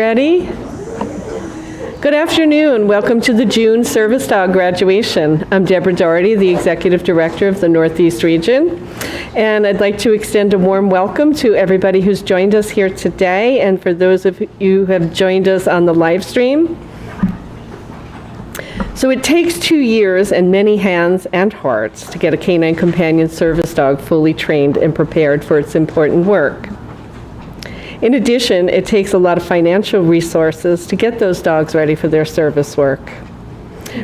Ready? Good afternoon. Welcome to the June Service Dog graduation. I'm Deborah Doherty, the Executive Director of the Northeast Region, and I'd like to extend a warm welcome to everybody who's joined us here today, and for those of you who have joined us on the live stream. So it takes 2 years and many hands and hearts to get a Canine Companion service dog fully trained and prepared for its important work. In addition, it takes a lot of financial resources to get those dogs ready for their service work.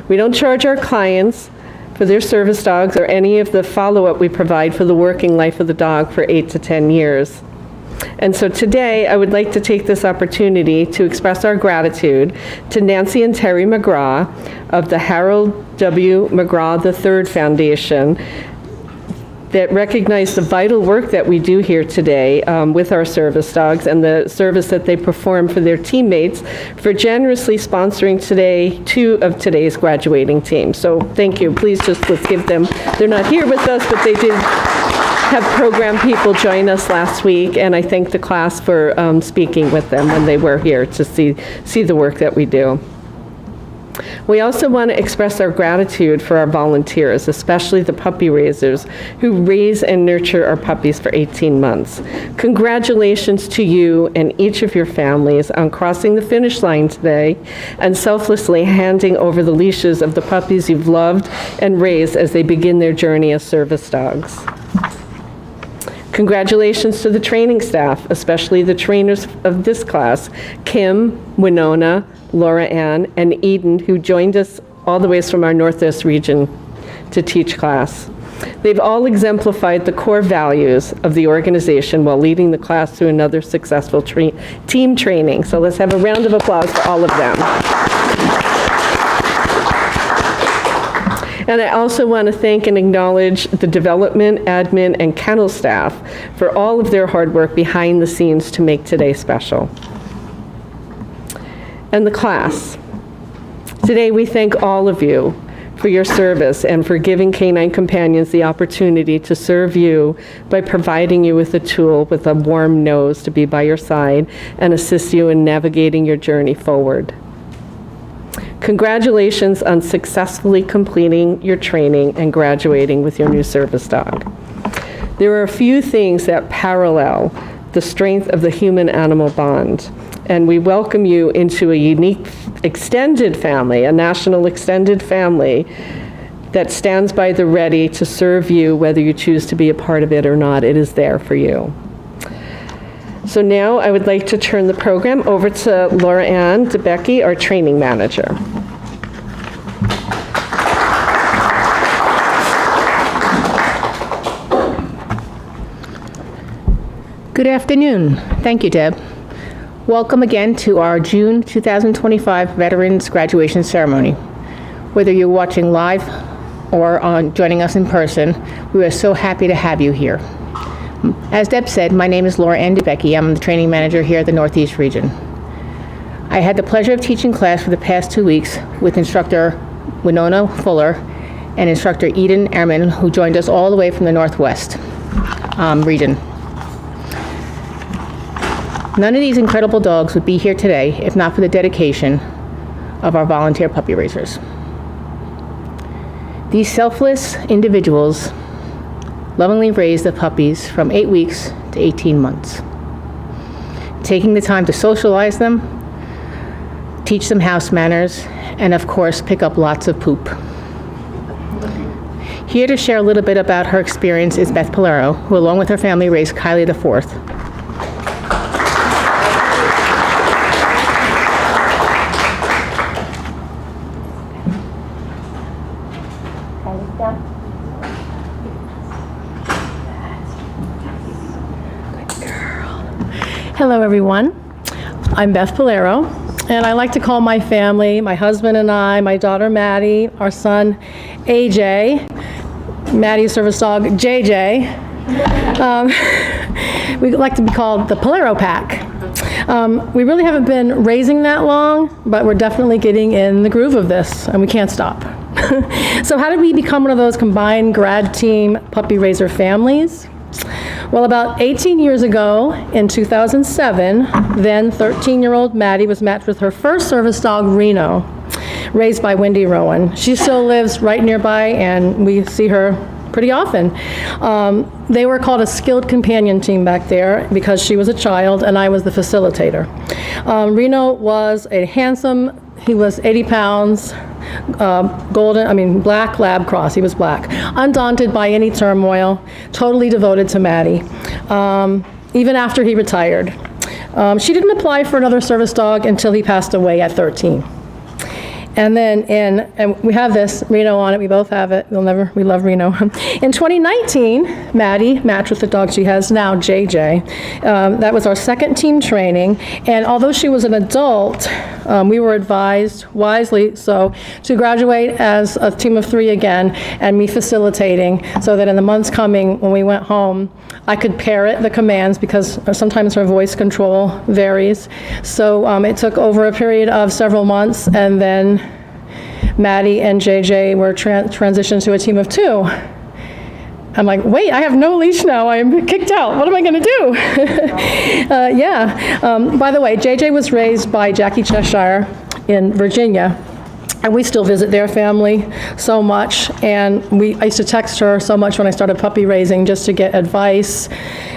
We don't charge our clients for their service dogs or any of the follow-up we provide for the working life of the dog for 8 to 10 years. And so today, I would like to take this opportunity to express our gratitude to Nancy and Terry McGraw of the Harold W. McGraw III Foundation that recognize the vital work that we do here today with our service dogs and the service that they perform for their teammates for generously sponsoring today 2 of today's graduating teams. So thank you. Please let's give them, they're not here with us, but they did have program people join us last week, and I thank the class for speaking with them when they were here to see the work that we do. We also want to express our gratitude for our volunteers, especially the puppy raisers who raise and nurture our puppies for 18 months. Congratulations to you and each of your families on crossing the finish line today and selflessly handing over the leashes of the puppies you've loved and raised as they begin their journey as service dogs. Congratulations to the training staff, especially the trainers of this class, Kim, Winona, Laura Ann, and Eden, who joined us all the way from our Northwest region to teach class. They've all exemplified the core values of the organization while leading the class through another successful team training. So let's have a round of applause for all of them. And I also want to thank and acknowledge the development, admin, and kennel staff for all of their hard work behind the scenes to make today special. And the class. Today we thank all of you for your service and for giving Canine Companions the opportunity to serve you by providing you with a tool with a warm nose to be by your side and assist you in navigating your journey forward. Congratulations on successfully completing your training and graduating with your new service dog. There are a few things that parallel the strength of the human-animal bond, and we welcome you into a unique extended family, a national extended family that stands by the ready to serve you whether you choose to be a part of it or not. It is there for you. So now I would like to turn the program over to Laura Ann DeBecke, our training manager. Good afternoon. Thank you, Deb. Welcome again to our June 2025 Veterans Graduation Ceremony. Whether you're watching live or joining us in person, we are so happy to have you here. As Deb said, my name is Laura Ann DeBecke. I'm the training manager here at the Northeast Region. I had the pleasure of teaching class for the past 2 weeks with instructor Winona Fuller and instructor Eden Ehrman, who joined us all the way from the Northwest region. None of these incredible dogs would be here today if not for the dedication of our volunteer puppy raisers. These selfless individuals lovingly raise the puppies from 8 weeks to 18 months, taking the time to socialize them, teach them house manners, and of course, pick up lots of poop. Here to share a little bit about her experience is Beth Polero, who along with her family raised Kylie the Fourth. Hello, everyone. I'm Beth Polero, and I like to call my family, my husband and I, my daughter Maddie, our son AJ, Maddie's service dog JJ. We like to be called the Polero Pack. We really haven't been raising that long, but we're definitely getting in the groove of this, and we can't stop. So how did we become one of those combined grad team puppy raiser families? Well, about 18 years ago, in 2007, then 13-year-old Maddie was matched with her first service dog, Reno, raised by Wendy Rowan. She still lives right nearby, and we see her pretty often. They were called a skilled companion team back there because she was a child and I was the facilitator. Reno was a handsome, he was 80 pounds, black lab cross, he was black. Undaunted by any turmoil, totally devoted to Maddie, even after he retired. She didn't apply for another service dog until he passed away at 13. And then and we have this, Reno on it, we both have it, we love Reno. In 2019, Maddie matched with the dog she has now, JJ. That was our second team training, and although she was an adult, we were advised, wisely so, to graduate as a team of 3 again, and me facilitating, so that in the months coming, when we went home, I could parrot the commands, because sometimes her voice control varies. So it took over a period of several months, and then Maddie and JJ were transitioned to a team of 2. I'm like, wait, I have no leash now. I'm kicked out. What am I going to do? By the way, JJ was raised by Jackie Cheshire in Virginia. And we still visit their family so much, and I used to text her so much when I started puppy raising just to get advice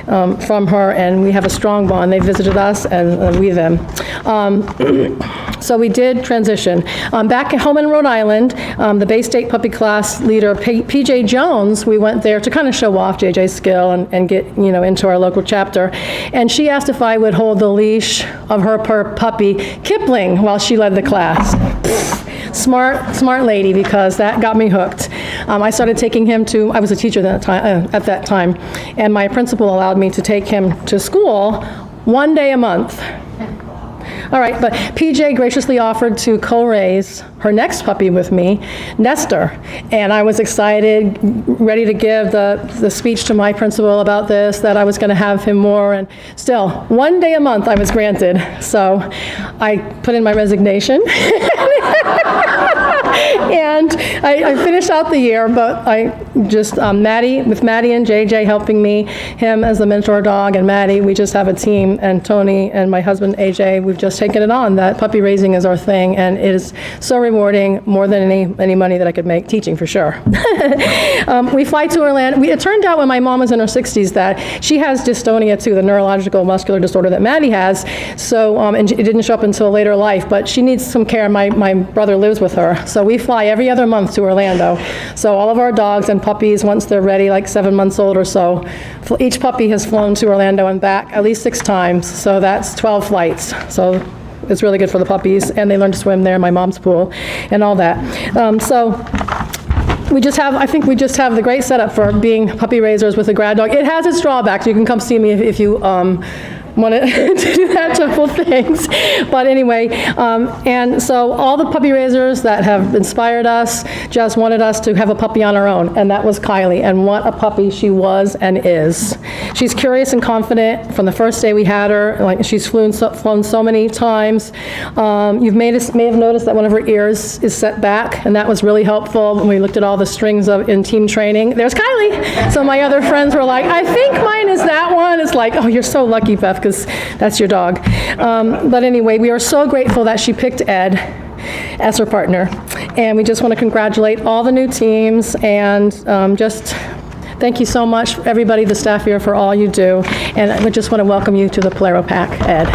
from her, and we have a strong bond. They visited us, and we them. So we did transition. Back at home in Rhode Island, the Bay State puppy class leader, PJ Jones, we went there to kind of show off JJ's skill and get into our local chapter. And she asked if I would hold the leash of her puppy, Kipling, while she led the class. Smart lady, because that got me hooked. I started taking him to, I was a teacher at that time, and my principal allowed me to take him to school 1 day a month. All right, but PJ graciously offered to co-raise her next puppy with me, Nestor, and I was excited, ready to give the speech to my principal about this, that I was going to have him more, and still, 1 day a month I was granted, so I put in my resignation. And I finished out the year, but I just, Maddie and JJ helping me, him as the mentor dog, and Maddie, we just have a team, and Tony and my husband AJ, we've just taken it on. That puppy raising is our thing, and it is so rewarding, more than any money that I could make teaching, for sure. We fly to Orlando. It turned out when my mom was in her 60s that she has dystonia too, the neurological muscular disorder that Maddie has, so, and it didn't show up until later life, but she needs some care. My brother lives with her, so we fly every other month to Orlando. So all of our dogs and puppies, once they're ready, like 7 months old or so, each puppy has flown to Orlando and back at least 6 times, so that's 12 flights. So it's really good for the puppies, and they learn to swim there in my mom's pool and all that. I think we just have the great setup for being puppy raisers with a grad dog. It has its drawbacks. You can come see me if you want to do that couple things. But anyway, and so all the puppy raisers that have inspired us just wanted us to have a puppy on our own, and that was Kylie, and what a puppy she was and is. She's curious and confident from the first day we had her. Like, she's flown so many times. You may have noticed that one of her ears is set back, and that was really helpful when we looked at all the strings in team training. There's Kylie. So my other friends were like, I think mine is that one. It's like, oh, you're so lucky, Beth, because that's your dog. But anyway, we are so grateful that she picked Ed as her partner. And we just want to congratulate all the new teams, and just thank you so much, everybody, the staff here, for all you do. And we just want to welcome you to the Polaro Pack, Ed.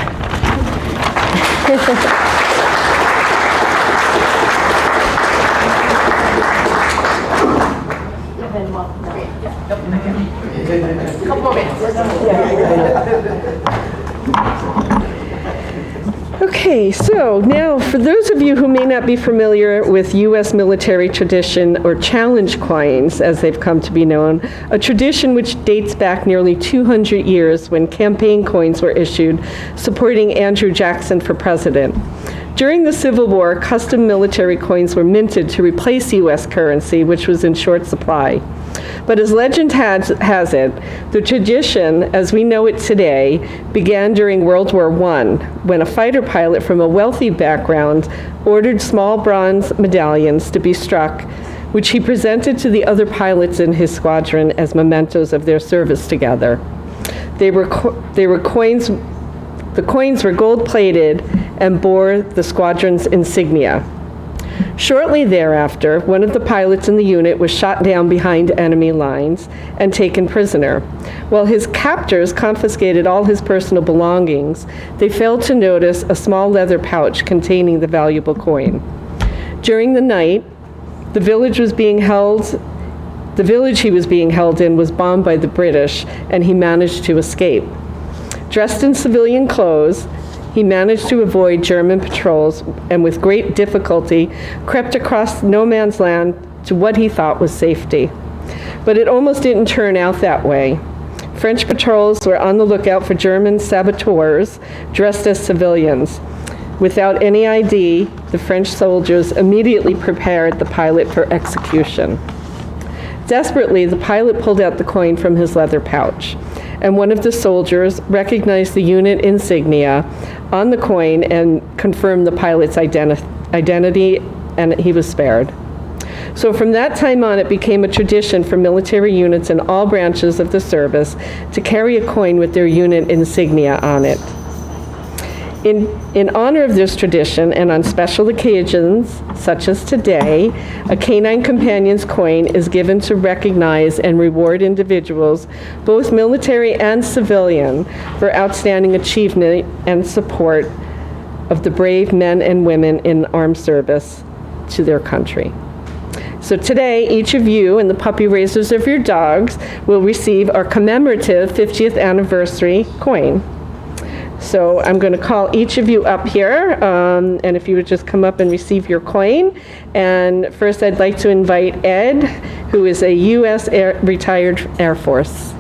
Okay, so now for those of you who may not be familiar with U.S. military tradition, or challenge coins as they've come to be known, a tradition which dates back nearly 200 years when campaign coins were issued supporting Andrew Jackson for president. During the Civil War, custom military coins were minted to replace U.S. currency, which was in short supply. But as legend has it, the tradition, as we know it today, began during World War I, when a fighter pilot from a wealthy background ordered small bronze medallions to be struck, which he presented to the other pilots in his squadron as mementos of their service together. They were coins. The coins were gold-plated and bore the squadron's insignia. Shortly thereafter, one of the pilots in the unit was shot down behind enemy lines and taken prisoner. While his captors confiscated all his personal belongings, they failed to notice a small leather pouch containing the valuable coin. During the night, the village he was being held in was bombed by the British, and he managed to escape. Dressed in civilian clothes, he managed to avoid German patrols and with great difficulty crept across no man's land to what he thought was safety. But it almost didn't turn out that way. French patrols were on the lookout for German saboteurs dressed as civilians. Without any ID, the French soldiers immediately prepared the pilot for execution. Desperately, the pilot pulled out the coin from his leather pouch, and one of the soldiers recognized the unit insignia on the coin and confirmed the pilot's identity, and he was spared. So from that time on, it became a tradition for military units in all branches of the service to carry a coin with their unit insignia on it. In honor of this tradition, and on special occasions, such as today, a Canine Companions coin is given to recognize and reward individuals, both military and civilian, for outstanding achievement and support of the brave men and women in armed service to their country. So today, each of you and the puppy raisers of your dogs will receive our commemorative 50th anniversary coin. So I'm going to call each of you up here, and if you would just come up and receive your coin. And first I'd like to invite Ed, who is a U.S. retired Air Force.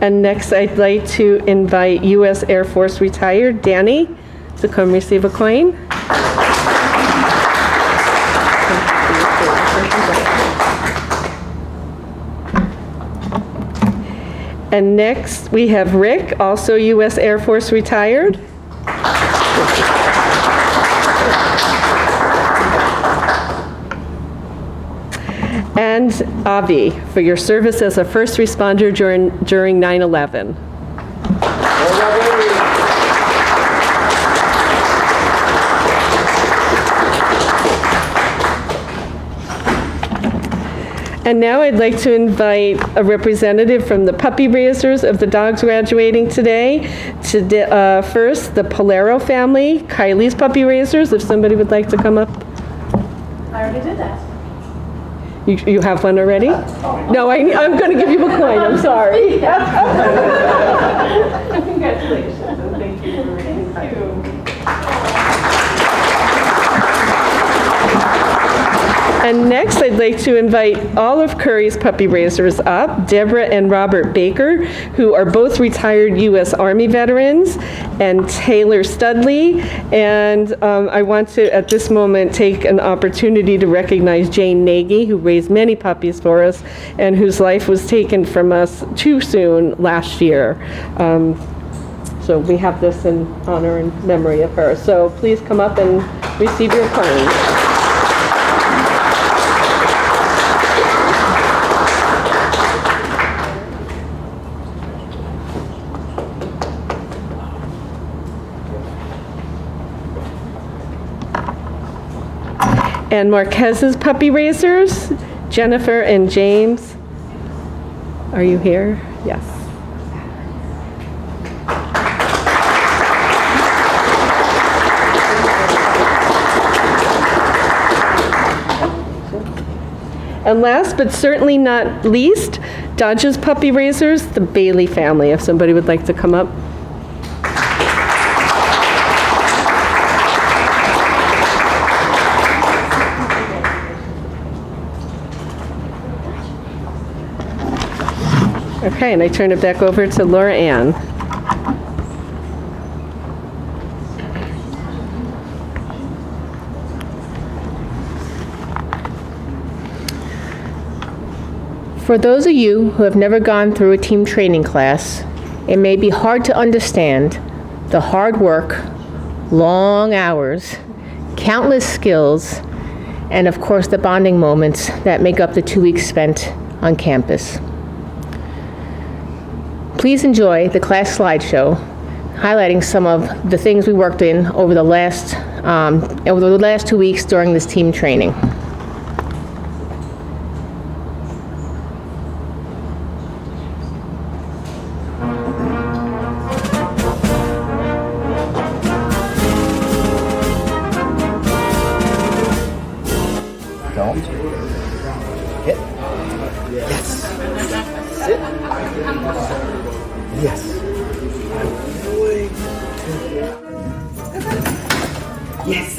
And next I'd like to invite U.S. Air Force retired Danny to come receive a coin. And next, we have Rick, also U.S. Air Force retired. And Avi, for your service as a first responder during 9/11. And now I'd like to invite a representative from the puppy raisers of the dogs graduating today. First, the Polero family, Kylie's puppy raisers, if somebody would like to come up. I already did that. You have one already? No, I'm going to give you a coin, I'm sorry. Congratulations, and thank you for raising And next, I'd like to invite all of Curry's puppy raisers up, Deborah and Robert Baker, who are both retired U.S. Army veterans, and Taylor Studley. And I want to, at this moment, take an opportunity to recognize Jane Nagy, who raised many puppies for us, and whose life was taken from us too soon last year. So we have this in honor and memory of her. So please come up and receive your coins. And Marquez's puppy raisers, Jennifer and James. Are you here? Yes. And last but certainly not least, Dodge's puppy raisers, the Bailey family, if somebody would like to come up. Okay, and I turn it back over to Laura Ann. For those of you who have never gone through a team training class, it may be hard to understand the hard work, long hours, countless skills, and of course the bonding moments that make up the 2 weeks spent on campus. Please enjoy the class slideshow highlighting some of the things we worked in over the last 2 weeks during this team training. Don't. Hit. Yes. Sit. Yes. Yes.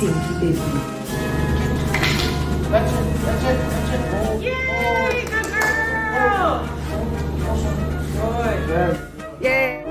Tinky baby. That's it. That's it. That's it. Hold. Yay! Good girl. Good. Yay.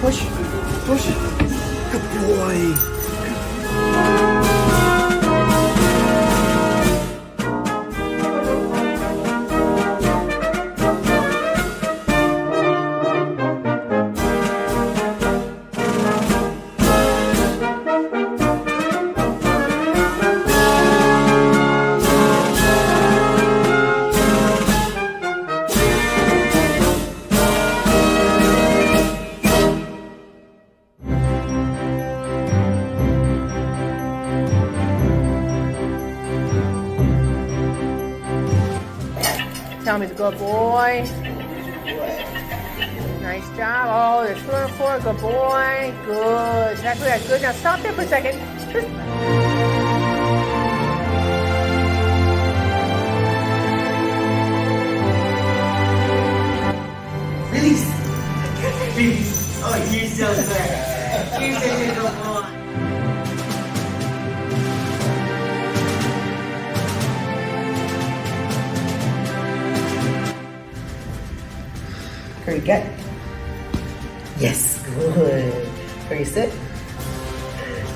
Push. Push. Good boy. Tell me, good boy. Nice job. Oh, there's 2 and 4. Good boy. Good. That's good. Now stop there for a second. Release. Release. Oh, you're so good. You're such a good boy. Very good. Yes, good. Very sit.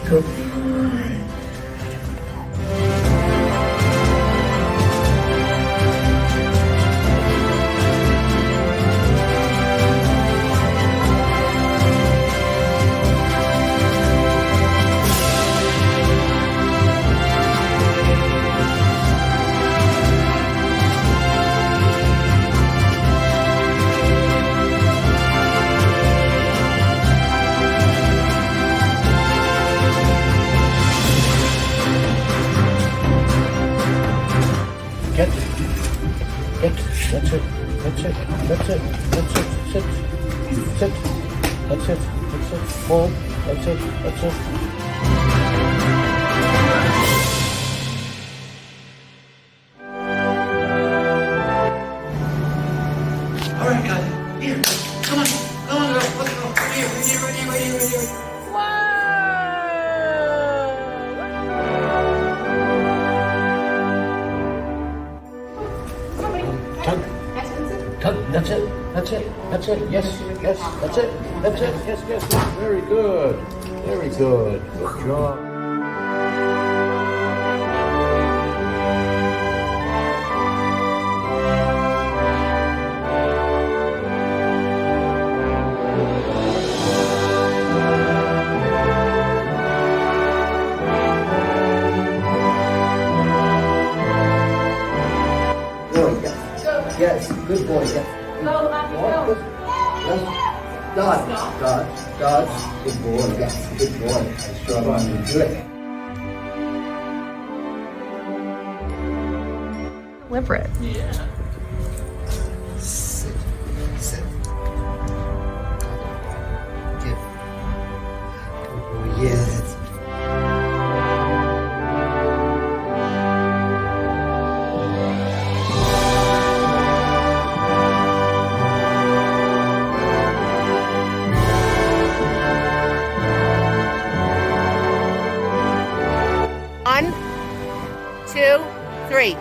Good boy. Get. That's it. That's it. That's it. That's it. Sit. Sit. That's it. That's it. Hold. That's it. That's it. All right, guys. Here. Come on. Come on, girl. Let's go. Right here. Right here. Right here. Right here. Right here. Tug. Tug. That's it. That's it. That's it. Yes. Yes. That's it. That's it. Yes. Yes. Yes. Very good. Very good. Good job. Good boy. Yeah. Go, Abby, go. Dodge. Good boy. Yes, good boy. Strong on you. Good. Deliberate. Sit. Give. Good boy. Yes. One, two, three.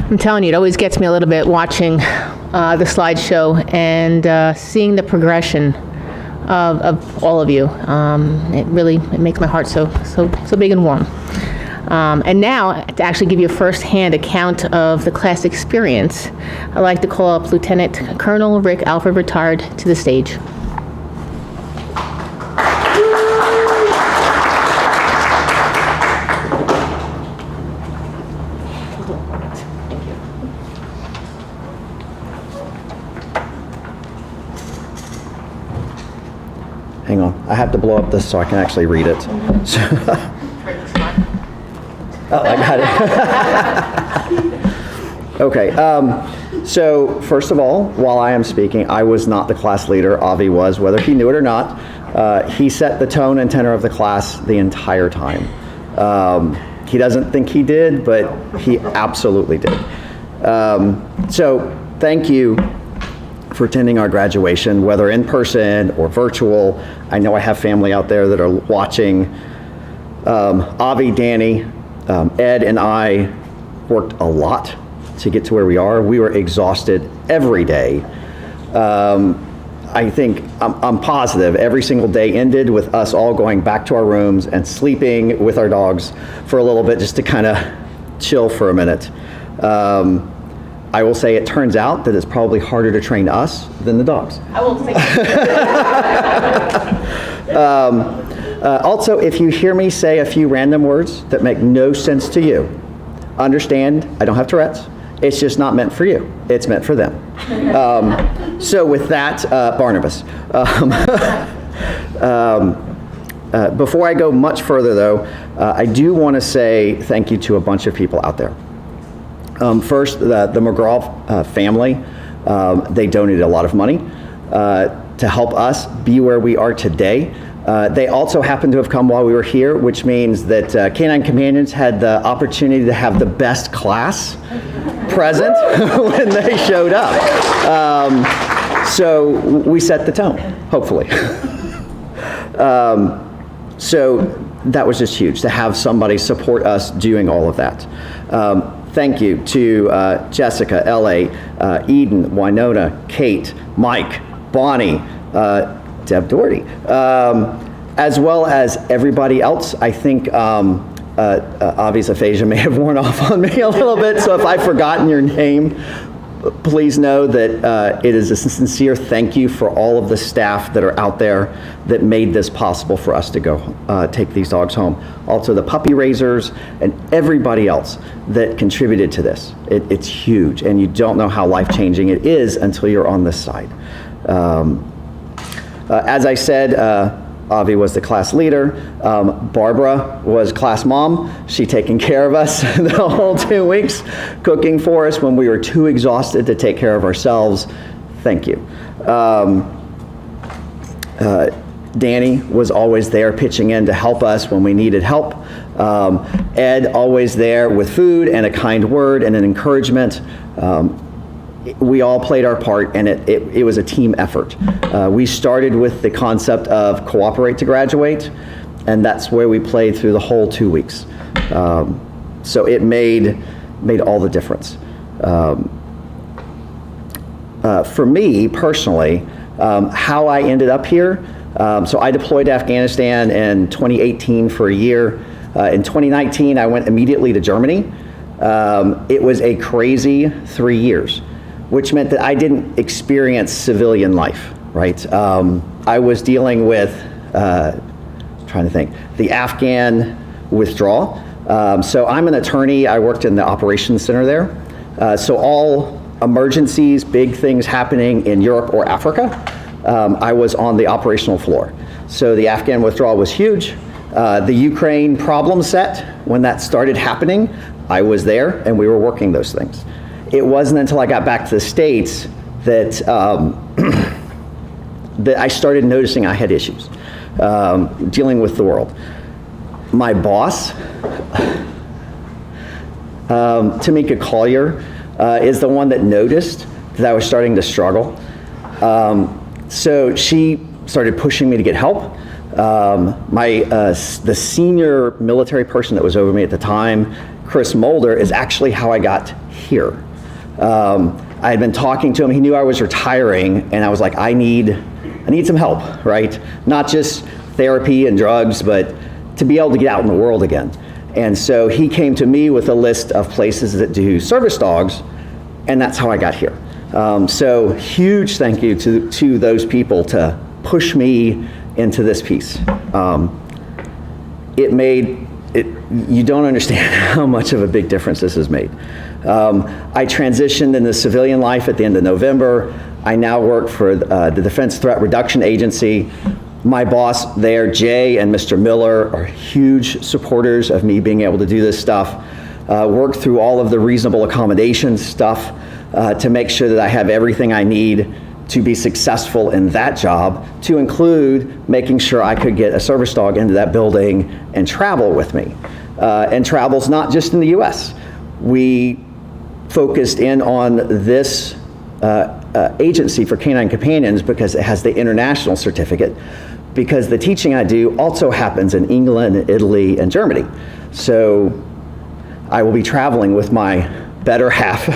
I'm telling you, it always gets me a little bit watching the slideshow and seeing the progression of all of you. It makes my heart so big and warm. And now, to actually give you a first-hand account of the class experience, I'd like to call up Lieutenant Colonel Rick Alfred, retired, to the stage. Hang on, I have to blow up this so I can actually read it. So, oh, I got it. Okay, so first of all, while I am speaking, I was not the class leader. Avi was, whether he knew it or not. He set the tone and tenor of the class the entire time. He doesn't think he did, but he absolutely did. So thank you for attending our graduation, whether in person or virtual. I know I have family out there that are watching. Avi, Danny, Ed, and I worked a lot to get to where we are. We were exhausted every day. I think, I'm positive, every single day ended with us all going back to our rooms and sleeping with our dogs for a little bit just to kind of chill for a minute. I will say it turns out that it's probably harder to train us than the dogs. I will say Also, if you hear me say a few random words that make no sense to you, understand I don't have Tourette's. It's just not meant for you. It's meant for them. So with that, Barnabas. Before I go much further, though, I do want to say thank you to a bunch of people out there. First, the McGraw family, they donated a lot of money to help us be where we are today. They also happened to have come while we were here, which means that Canine Companions had the opportunity to have the best class present when they showed up. So we set the tone, hopefully. So that was just huge, to have somebody support us doing all of that. Thank you to Jessica, L.A., Eden, Winona, Kate, Mike, Bonnie, Deb Doherty, as well as everybody else. I think Avi's aphasia may have worn off on me a little bit, so if I've forgotten your name, please know that it is a sincere thank you for all of the staff that are out there that made this possible for us to go take these dogs home. Also the puppy raisers and everybody else that contributed to this. It's huge, and you don't know how life-changing it is until you're on this side. As I said, Avi was the class leader. Barbara was class mom. She taking care of us the whole 2 weeks, cooking for us when we were too exhausted to take care of ourselves. Thank you. Danny was always there pitching in to help us when we needed help. Ed always there with food and a kind word and an encouragement. We all played our part, and it was a team effort. We started with the concept of cooperate to graduate, and that's where we played through the whole 2 weeks. So it made made all the difference. For me personally, how I ended up here, so I deployed to Afghanistan in 2018 for a year. In 2019, I went immediately to Germany. It was a crazy 3 years, which meant that I didn't experience civilian life, right? I was dealing with, trying to think, the Afghan withdrawal. So I'm an attorney. I worked in the operations center there. So all emergencies, big things happening in Europe or Africa, I was on the operational floor. So the Afghan withdrawal was huge. The Ukraine problem set, when that started happening, I was there and we were working those things. It wasn't until I got back to the States that, that I started noticing I had issues dealing with the world. My boss, Tamika Collier, is the one that noticed that I was starting to struggle. So she started pushing me to get help. The senior military person that was over me at the time, Chris Mulder, is actually how I got here. I had been talking to him. He knew I was retiring, and I was like, I need some help, right? Not just therapy and drugs, but to be able to get out in the world again. And so he came to me with a list of places that do service dogs, and that's how I got here. So huge thank you to those people to push me into this piece. You don't understand how much of a big difference this has made. I transitioned into civilian life at the end of November. I now work for the Defense Threat Reduction Agency. My boss there, Jay and Mr. Miller, are huge supporters of me being able to do this stuff. Work through all of the reasonable accommodations stuff to make sure that I have everything I need to be successful in that job, to include making sure I could get a service dog into that building and travel with me. And travel's not just in the US. We focused in on this agency for Canine Companions because it has the international certificate, because the teaching I do also happens in England, Italy, and Germany. So I will be traveling with my better half,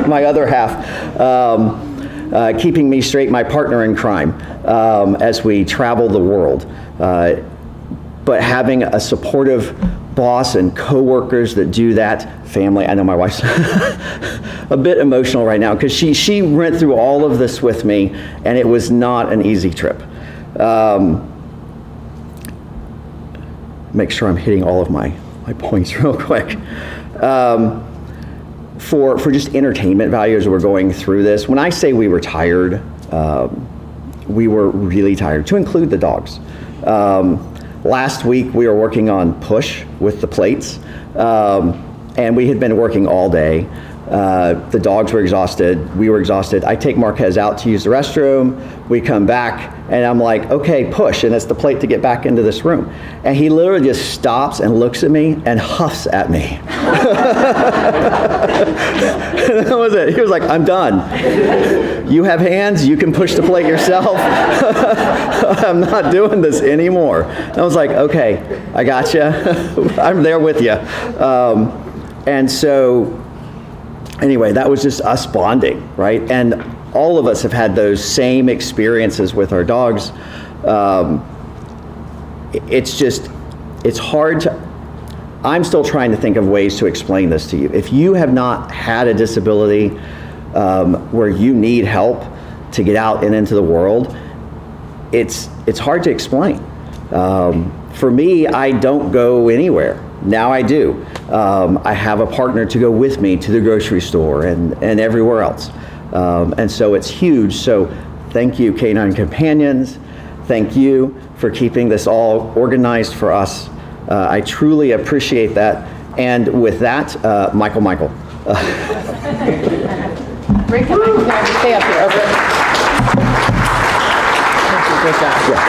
my other half, keeping me straight, my partner in crime, as we travel the world. But having a supportive boss and coworkers that do that, family. I know my wife's a bit emotional right now because she went through all of this with me, and it was not an easy trip. Make sure I'm hitting all of my points real quick. For just entertainment value as we're going through this, when I say we were tired, we were really tired, to include the dogs. Last week we were working on push with the plates, and we had been working all day. The dogs were exhausted, we were exhausted. I take Marquez out to use the restroom, we come back, and I'm like, okay, push, and it's the plate to get back into this room. And he literally just stops and looks at me and huffs at me. And that was it. He was like, I'm done. You have hands, you can push the plate yourself. I'm not doing this anymore. And I was like, okay, I got you. I'm there with you. And so, anyway, that was just us bonding, right? And all of us have had those same experiences with our dogs. It's hard to, I'm still trying to think of ways to explain this to you. If you have not had a disability where you need help to get out and into the world, it's hard to explain. For me, I don't go anywhere. Now I do. I have a partner to go with me to the grocery store and everywhere else. And so it's huge. So thank you, Canine Companions. Thank you for keeping this all organized for us. I truly appreciate that. And with that, Michael. Rick, come on, stay up here. Okay. Thank you, great job. Yeah.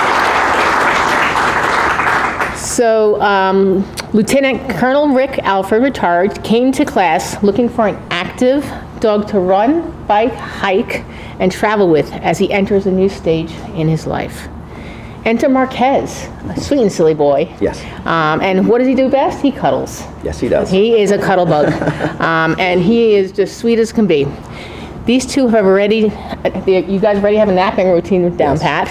So, Lieutenant Colonel Rick Alford, retired, came to class looking for an active dog to run, bike, hike, and travel with as he enters a new stage in his life. Enter Marquez, a sweet and silly boy. Yes. And what does he do best? He cuddles. Yes, he does. He is a cuddle bug. And he is just sweet as can be. These two have already, you guys already have a napping routine down pat.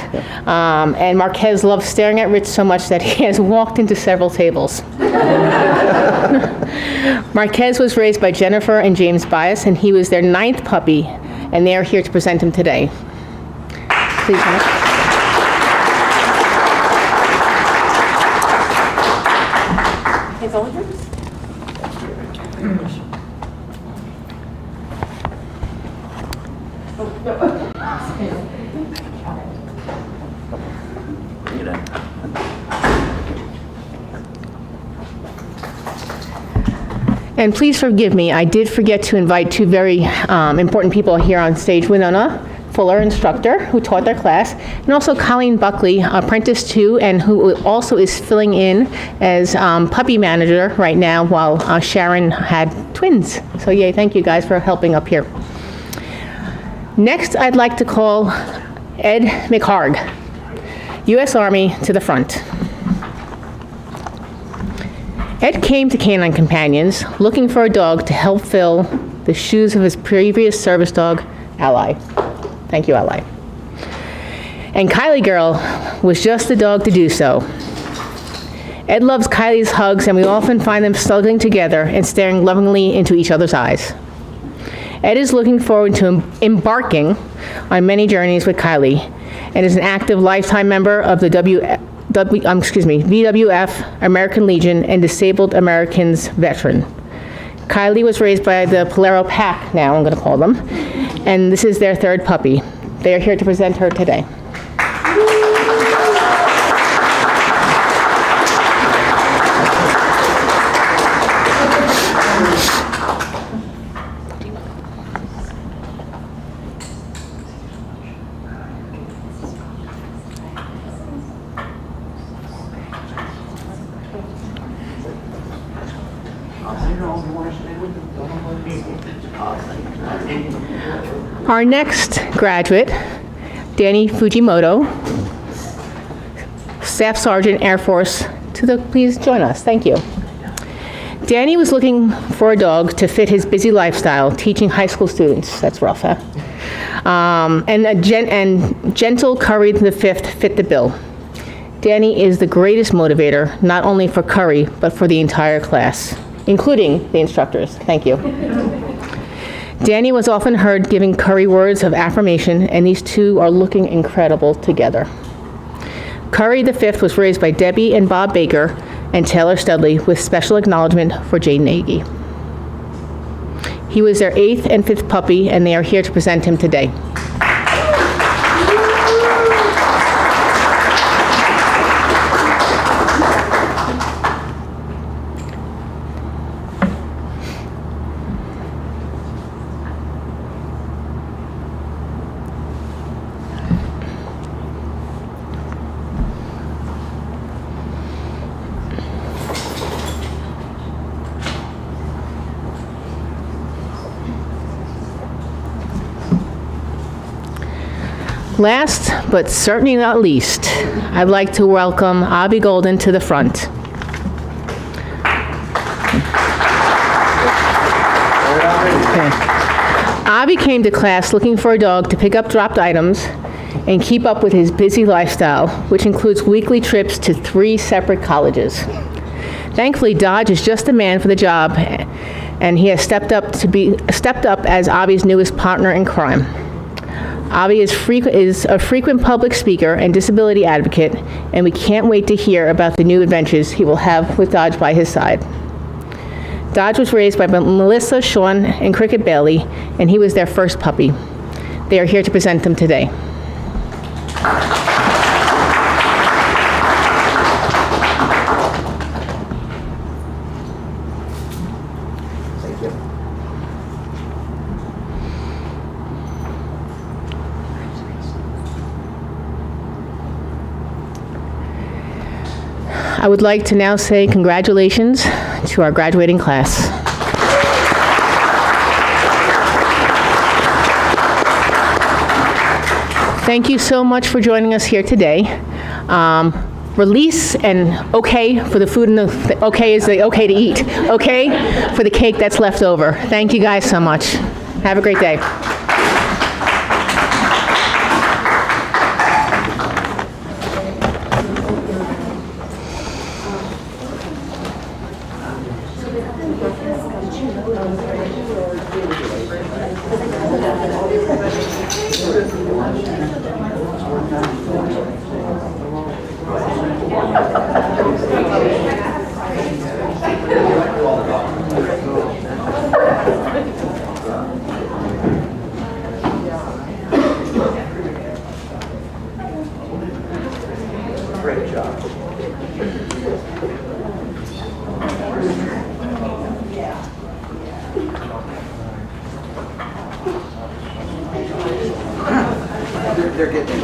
And Marquez loves staring at Rich so much that he has walked into several tables. Marquez was raised by Jennifer and James Bias, and he was their 9th puppy, and they are here to present him today. Please, Mike. And please forgive me, I did forget to invite two very important people here on stage. Winona Fuller, instructor, who taught their class, and also Colleen Buckley, apprentice too, and who also is filling in as puppy manager right now while Sharon had twins. So yay, thank you guys for helping up here. Next, I'd like to call Ed McHarg, U.S. Army, to the front. Ed came to Canine Companions looking for a dog to help fill the shoes of his previous service dog, Ally. Thank you, Ally. And Kylie Girl was just the dog to do so. Ed loves Kylie's hugs, and we often find them snuggling together and staring lovingly into each other's eyes. Ed is looking forward to embarking on many journeys with Kylie, and is an active lifetime member of the WWF American Legion and Disabled Americans veteran. Kylie was raised by the Polero Pack, now I'm going to call them, and this is their 3rd puppy. They are here to present her today. Our next graduate, Danny Fujimoto, Staff Sergeant, Air Force, please join us. Thank you. Danny was looking for a dog to fit his busy lifestyle, teaching high school students. That's rough, huh? And gentle Curry the Fifth fit the bill. Danny is the greatest motivator, not only for Curry, but for the entire class, including the instructors. Thank you. Danny was often heard giving Curry words of affirmation, and these two are looking incredible together. Curry the Fifth was raised by Debbie and Bob Baker and Taylor Studley, with special acknowledgement for Jane Nagy. He was their 8th and 5th puppy, and they are here to present him today. Last, but certainly not least, I'd like to welcome Abby Golden to the front. Okay. Abby came to class looking for a dog to pick up dropped items and keep up with his busy lifestyle, which includes weekly trips to 3 separate colleges. Thankfully, Dodge is just the man for the job, and he has stepped up as Abby's newest partner in crime. Abby is a frequent public speaker and disability advocate, and we can't wait to hear about the new adventures he will have with Dodge by his side. Dodge was raised by Melissa, Sean, and Cricket Bailey, and he was their 1st puppy. They are here to present them today. I would like to now say congratulations to our graduating class. Thank you so much for joining us here today. release and okay for the food and the okay is the okay to eat, okay for the cake that's left over. Thank you guys so much. Have a great day. Great job. They're getting